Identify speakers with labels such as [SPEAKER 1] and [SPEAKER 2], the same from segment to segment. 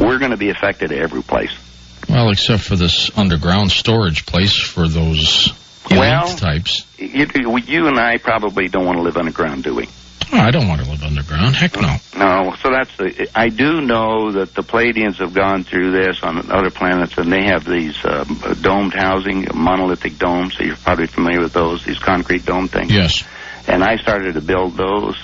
[SPEAKER 1] we're going to be affected every place.
[SPEAKER 2] Well, except for this underground storage place for those elite types.
[SPEAKER 1] You and I probably don't want to live underground, do we?
[SPEAKER 2] Oh, I don't want to live underground. Heck no.
[SPEAKER 1] No, so I do know that the Pleiadians have gone through this on other planets, and they have these domed housing, monolithic domes, so you're probably familiar with those, these concrete dome things.
[SPEAKER 2] Yes.
[SPEAKER 1] And I started to build those,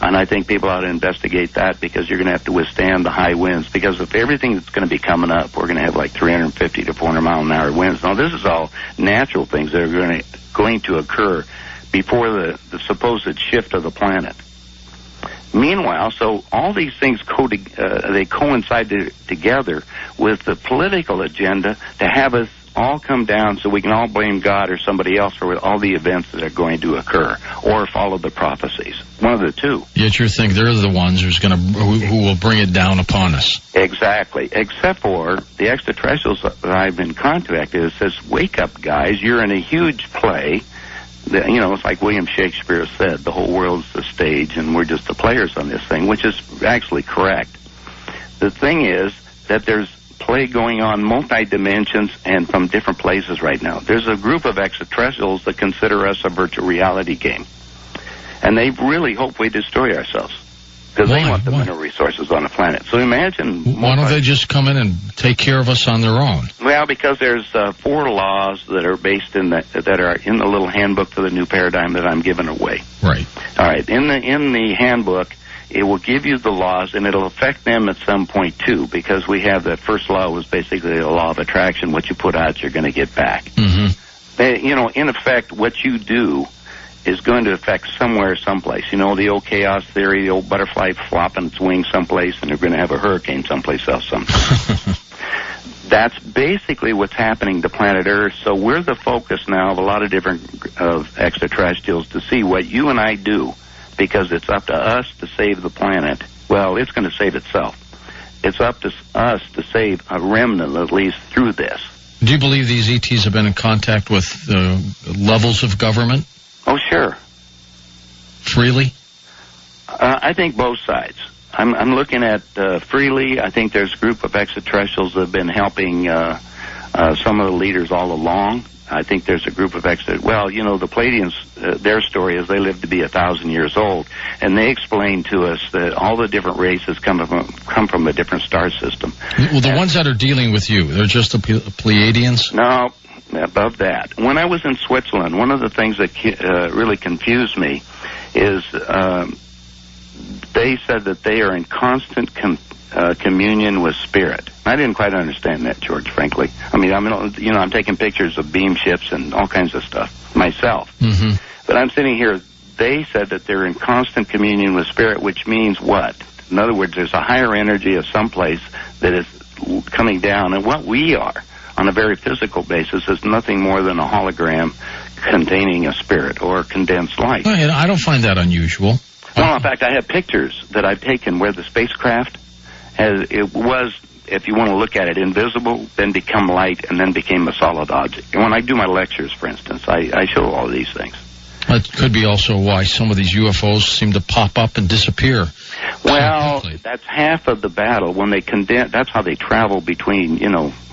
[SPEAKER 1] and I think people ought to investigate that because you're going to have to withstand the high winds, because if everything that's going to be coming up, we're going to have like 350 to 400 mile an hour winds. Now, this is all natural things that are going to occur before the supposed shift of the planet. Meanwhile, so all these things they coincide together with the political agenda to have us all come down so we can all blame God or somebody else for all the events that are going to occur, or follow the prophecies. One of the two.
[SPEAKER 2] Yet you think they're the ones who will bring it down upon us.
[SPEAKER 1] Exactly. Except for the extraterrestrials that I've been contacted. It says, wake up, guys. You're in a huge play. It's like William Shakespeare said, the whole world's the stage and we're just the players on this thing, which is actually correct. The thing is that there's play going on multi-dimensions and from different places right now. There's a group of extraterrestrials that consider us a virtual reality game. And they really hope we destroy ourselves. Because they want the mineral resources on the planet. So imagine...
[SPEAKER 2] Why don't they just come in and take care of us on their own?
[SPEAKER 1] Well, because there's 4 laws that are based in that are in the little handbook for the new paradigm that I'm giving away.
[SPEAKER 2] Right.
[SPEAKER 1] All right. In the handbook, it will give you the laws, and it'll affect them at some point, too, because we have that first law was basically the law of attraction. What you put out, you're going to get back.
[SPEAKER 2] Mm-hmm.
[SPEAKER 1] In effect, what you do is going to affect somewhere, someplace. The old chaos theory, the old butterfly flopping its wings someplace, and they're going to have a hurricane someplace else sometime. That's basically what's happening to planet Earth. So we're the focus now of a lot of different extraterrestrials to see what you and I do, because it's up to us to save the planet. Well, it's going to save itself. It's up to us to save a remnant, at least, through this.
[SPEAKER 2] Do you believe these ETs have been in contact with levels of government?
[SPEAKER 1] Oh, sure.
[SPEAKER 2] Freely?
[SPEAKER 1] I think both sides. I'm looking at freely. I think there's a group of extraterrestrials that have been helping some of the leaders all along. I think there's a group of the Pleiadians, their story is they lived to be 1,000 years old, and they explain to us that all the different races come from a different star system.
[SPEAKER 2] Well, the ones that are dealing with you, they're just the Pleiadians?
[SPEAKER 1] No. Above that. When I was in Switzerland, one of the things that really confused me is they said that they are in constant communion with spirit. I didn't quite understand that, George, frankly. I mean, I'm taking pictures of beam ships and all kinds of stuff myself.
[SPEAKER 2] Mm-hmm.
[SPEAKER 1] But I'm sitting here, they said that they're in constant communion with spirit, which means what? In other words, there's a higher energy of someplace that is coming down, and what we are on a very physical basis is nothing more than a hologram containing a spirit or condensed light.
[SPEAKER 2] I don't find that unusual.
[SPEAKER 1] Well, in fact, I have pictures that I've taken where the spacecraft was, if you want to look at it, invisible, then become light, and then became a solid object. And when I do my lectures, for instance, I show all these things.
[SPEAKER 2] That could be also why some of these UFOs seem to pop up and disappear.
[SPEAKER 1] Well, that's half of the battle. When they condense, that's how they travel between,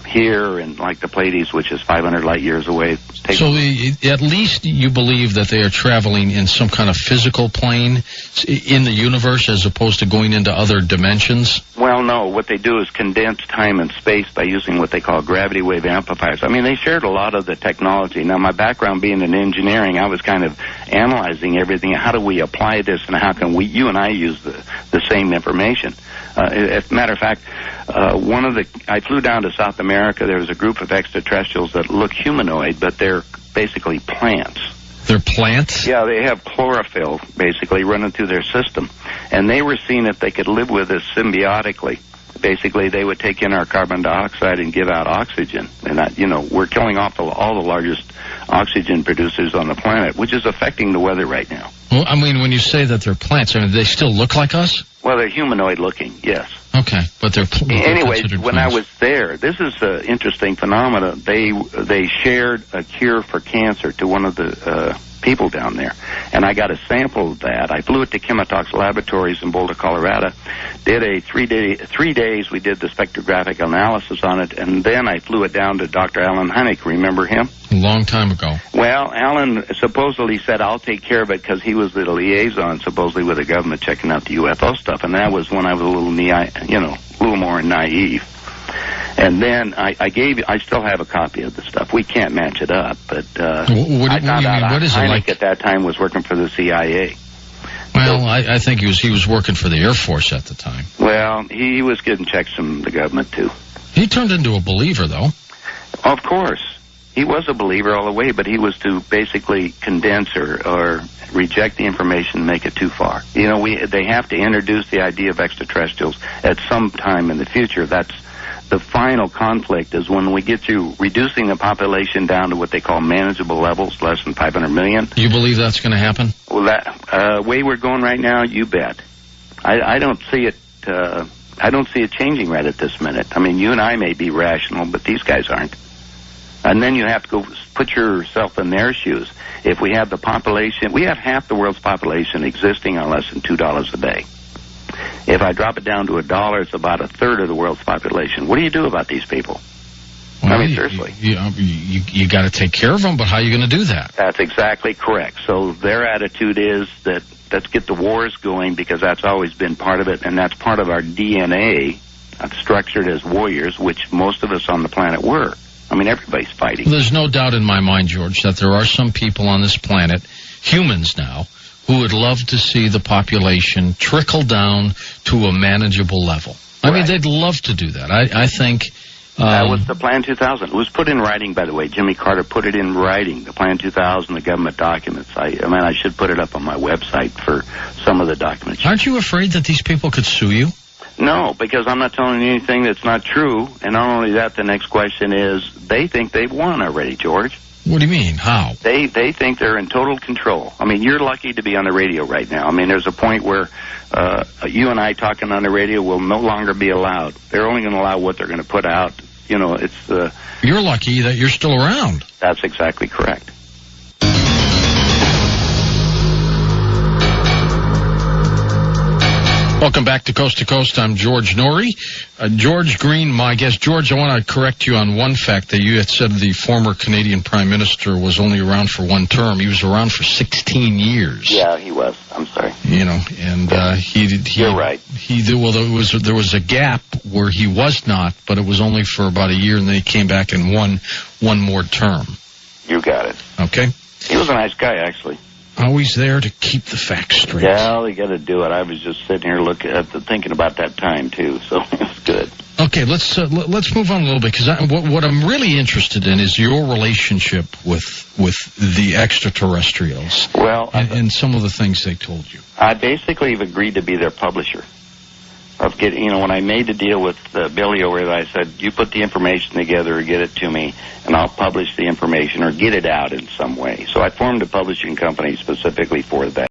[SPEAKER 1] here and like the Pleiades, which is 500 light years away.
[SPEAKER 2] So at least you believe that they are traveling in some kind of physical plane in the universe as opposed to going into other dimensions?
[SPEAKER 1] Well, no. What they do is condense time and space by using what they call gravity wave amplifiers. I mean, they shared a lot of the technology. Now, my background being in engineering, I was kind of analyzing everything. How do we apply this, and how can you and I use the same information? As a matter of fact, I flew down to South America. There was a group of extraterrestrials that look humanoid, but they're basically plants.
[SPEAKER 2] They're plants?
[SPEAKER 1] Yeah, they have chlorophyll basically running through their system. And they were seeing if they could live with us symbiotically. Basically, they would take in our carbon dioxide and give out oxygen. And, we're killing off all the largest oxygen producers on the planet, which is affecting the weather right now.
[SPEAKER 2] Well, I mean, when you say that they're plants, I mean, they still look like us?
[SPEAKER 1] Well, they're humanoid-looking, yes.
[SPEAKER 2] Okay, but they're
[SPEAKER 1] Anyway, when
[SPEAKER 2] plants.
[SPEAKER 1] I was there, this is an interesting phenomenon. They shared a cure for cancer to one of the people down there, and I got a sample of that. I flew it to Chemotox Laboratories in Boulder, Colorado. Did a 3 days. We did the spectrographic analysis on it, and then I flew it down to Dr. Alan Hynek. Remember him?
[SPEAKER 2] A long time ago.
[SPEAKER 1] Well, Alan supposedly said, I'll take care of it because he was the liaison, supposedly, with the government checking out the UFO stuff. And that was when I was a little more naive. And then I still have a copy of the stuff. We can't match it up, but I found out
[SPEAKER 2] what is
[SPEAKER 1] Hynek
[SPEAKER 2] it like?
[SPEAKER 1] at that time was working for the CIA.
[SPEAKER 2] Well, I think he was working for the Air Force at the time.
[SPEAKER 1] Well, he was getting checks from the government, too.
[SPEAKER 2] He turned into a believer, though.
[SPEAKER 1] Of course. He was a believer all the way, but he was to basically condense or reject the information and make it too far. You know, they have to introduce the idea of extraterrestrials at some time in the future. That's the final conflict, is when we get to reducing the population down to what they call manageable levels, less than 500 million.
[SPEAKER 2] You believe that's going to happen?
[SPEAKER 1] Well, that way we're going right now, you bet. I don't see it. I don't see it changing right at this minute. I mean, you and I may be rational, but these guys aren't. And then you have to go put yourself in their shoes. If we have the population, we have half the world's population existing on less than $2 a day. If I drop it down to $1, it's about a third of the world's population. What do you do about these people?
[SPEAKER 2] Well,
[SPEAKER 1] I mean, seriously.
[SPEAKER 2] You got to take care of them, but how are you going to do that?
[SPEAKER 1] That's exactly correct. So their attitude is that let's get the wars going, because that's always been part of it, and that's part of our DNA, structured as warriors, which most of us on the planet were. I mean, everybody's fighting.
[SPEAKER 2] There's no doubt in my mind, George, that there are some people on this planet, humans now, who would love to see the population trickle down to a manageable level. I mean, they'd love to do that. I think...
[SPEAKER 1] that was the Plan 2000. It was put in writing, by the way. Jimmy Carter put it in writing, the Plan 2000, the government documents. I should put it up on my website for some of the documents.
[SPEAKER 2] Aren't you afraid that these people could sue you?
[SPEAKER 1] No, because I'm not telling you anything that's not true. And not only that, the next question is, they think they've won already, George.
[SPEAKER 2] What do you mean? How?
[SPEAKER 1] They think they're in total control. I mean, you're lucky to be on the radio right now. I mean, there's a point where you and I talking on the radio will no longer be allowed. They're only going to allow what they're going to put out. You know, it's...
[SPEAKER 2] You're lucky that you're still around.
[SPEAKER 1] That's exactly correct.
[SPEAKER 2] Welcome back to Coast. I'm George Norrie. George Green, my guest. George, I want to correct you on one fact that you had said the former Canadian Prime Minister was only around for one term. He was around for 16 years.
[SPEAKER 1] Yeah, he was. I'm sorry.
[SPEAKER 2] You know, and
[SPEAKER 1] You're right.
[SPEAKER 2] There was a gap where he was not, but it was only for about a year, and then he came back and won one more term.
[SPEAKER 1] You got it.
[SPEAKER 2] Okay.
[SPEAKER 1] He was a nice guy, actually.
[SPEAKER 2] Always there to keep the facts straight.
[SPEAKER 1] Yeah, you got to do it. I was just sitting here thinking about that time too, so it's good.
[SPEAKER 2] Okay, let's move on a little bit, because what I'm really interested in is your relationship with the extraterrestrials.
[SPEAKER 1] Well,
[SPEAKER 2] and some of the things they told you.
[SPEAKER 1] I basically have agreed to be their publisher. When I made the deal with Billy over there, I said, you put the information together or get it to me, and I'll publish the information or get it out in some way. So I formed a publishing company specifically for that.